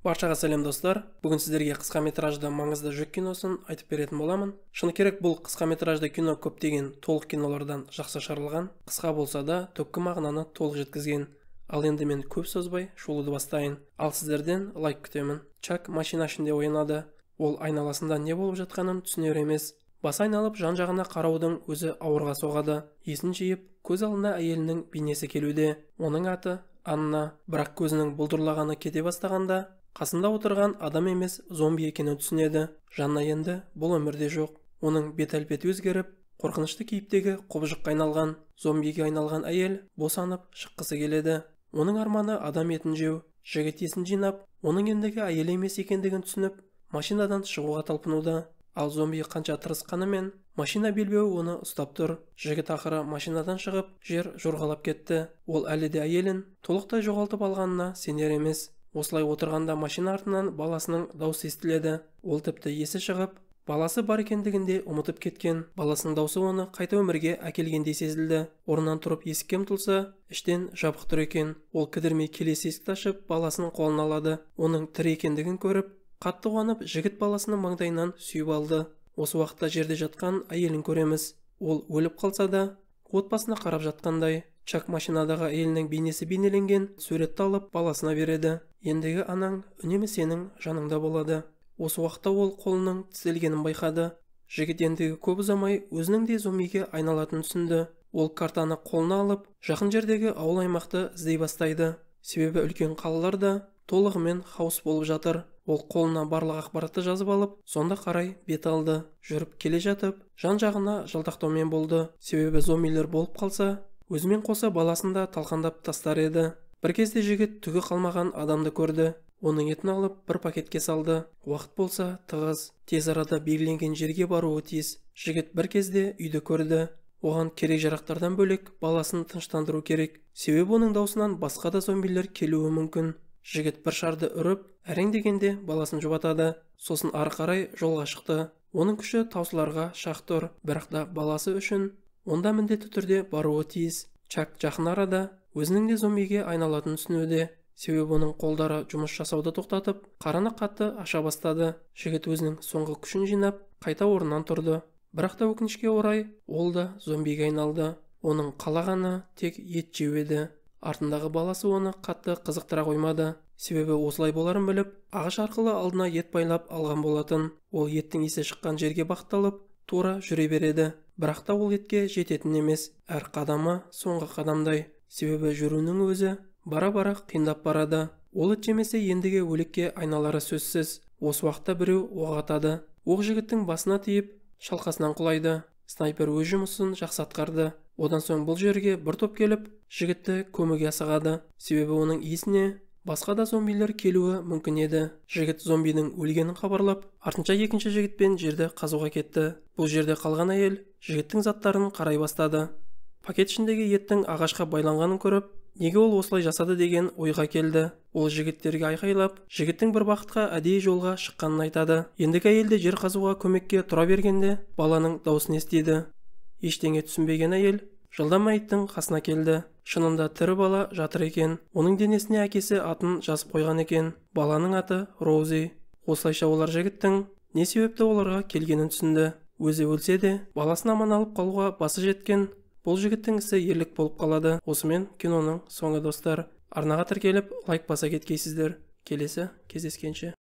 Баршаға сәлем достар. Бүгін сіздерге қысқа метражды маңызды жүк киносын айтып беретін боламын. Шыны керек, бұл қысқа метражды кино көптеген толық кинолардан жақсы шығарылған. Қысқа болса да, түпкі мағынаны толық жеткізген. Ал енді мен көп созбай шолуды бастайын. Ал сіздерден лайк күтемін. Чак машина ішінде оянады. Ол айналасында не болып жатқанын түсінер емес. Басы айналып жан-жағына қараудың өзі ауырға соғады. Есін жиып, көз алдына әйелінің бейнесі келуде. Оның аты Анна. Бірақ көзінің бұлдырлағаны кете бастағанда, қасында отырған адам емес, зомби екенін түсінеді. Жанна енді бұл өмірде жоқ. Оның бет-әлпеті өзгеріп, қорқынышты кейіптегі қобжыққа айналған, зомбиге айналған әйел босанып шыққысы келеді. Оның арманы адам етін жеу. Жігіт есін жинап, оның ендігі әйел емес екендігін түсініп, машинадан шығуға талпынуда. Ал зомби қанша тырысқанымен, машина белбеуі оны ұстап тұр. Жігіт ақыры машинадан шығып, жер жорғалап кетті. Ол әлі де әйелін толықтай жоғалтып алғанына сенер емес. Осылай отырғанда машина артынан баласының даусы естіледі. Ол тіпті есі шығып, баласы бар екендігінде ұмытып кеткен. Баласының даусы оны қайта өмірге әкелгендей сезілді. Орнынан тұрып есікке ұмтылса, іштен жабық тұр екен. Ол кідірмей келесі есікті ашып, баласының қолын алады. Оның тірі екендігін көріп, қатты қуанып, жігіт баласының маңдайынан сүйіп алды. Осы уақытта жерде жатқан әйелін көреміз. Ол өліп қалса да, отбасына қарап жатқандай. Чак машинадағы әйелінің бейнесі бейнеленген суретті алып баласына береді. Ендігі анаң үнемі сенің жаныңда болады. Осы уақытта ол қолының тізілгенін байқады. Жігіт ендігі көп ұзамай өзінің де зомбиге айналатынын түсінді. Ол картаны қолына алып, жақын жердегі ауыл аймақты іздей бастайды. Себебі үлкен қалаларда толығымен хаос болып жатыр. Ол қолына барлық ақпаратты жазып алып, сонда қарай бет алды. Жүріп келе жатып, жан-жағына жалтақтаумен болды. Себебі зомбилер болып қалса, өзімен қоса баласын да талқандап тастар еді. Бір кезде жігіт түгі қалмаған адамды көрді. Оның етін алып бір пакетке салды. Уақыт болса тығыз, тез арада белгіленген жерге баруы тиіс. Жігіт бір кезде үйді көрді. Оған керек жарақтардан бөлек баласын тыныштандыру керек. Себебі оның даусынан басқа да зомбилер келуі мүмкін. Жігіт бір шарды үріп, әрең дегенде баласын жұбатады. Сосын ары қарай жолға шықты. Оның күші таусыларға шақ тұр, бірақ та баласы үшін онда міндетті түрде баруы тиіс. Чак жақын арада өзінің де зомбиге айналатынын түсінуде. Себебі оның қолдары жұмыс жасауды тоқтатып, қараны қатты аша бастады. Жігіт өзінің соңғы күшін жинап, қайта орнынан тұрды. Бірақ та өкінішке орай, ол да зомбиге айналды. Оның қалағаны тек ет жеу еді. Артындағы баласы оны қатты қызықтыра қоймады. Себебі осылай боларын біліп, ағаш арқылы алдына ет байлап алған болатын. Ол еттің иісі шыққан жерге бағытталып, тура жүре береді. Бірақ та ол етке жететін емес. Әр қадамы соңғы қадамдай. Себебі жүруінің өзі бара-бара қиындап барады. Ол ет жемесе ендіге өлікке айналары сөзсіз. Осы уақытта біреу оқ атады. Оқ жігіттің басына тиіп, шалқасынан құлайды. Снайпер өз жұмысын жақсы атқарды. Одан соң бұл жерге бір топ келіп, жігітті көмуге асығады. Себебі оның иісіне басқа да зомбилер келуі мүмкін еді. Жігіт зомбидің өлгенін хабарлап, артынша екінші жігітпен жерді қазуға кетті. Бұл жерде қалған әйел жігіттің заттарын қарай бастады. Пакет ішіндегі еттің ағашқа байланғанын көріп, неге ол осылай жасады деген ойға келді. Ол жігіттерге айқайлап, жігіттің бір бақытқа әдейі жолға шыққанын айтады. Ендігі әйелді жер қазуға көмекке тұра бергенде, баланың даусын естиді. Ештеңе түсінбеген әйел жылдам мәйіттің қасына келді. Шынында тірі бала жатыр екен. Оның денесіне әкесі атын жазып қойған екен. Баланың аты Роузи. Осылайша олар жігіттің не себепті оларға келгенін түсінді. Өзі өлсе де, баласын аман алып қалуға басы жеткен бұл жігіттің ісі ерлік болып қалады. Осымен киноның соңы достар. Арнаға тіркеліп, лайк баса кеткейсіздер. Келесі кездескенше.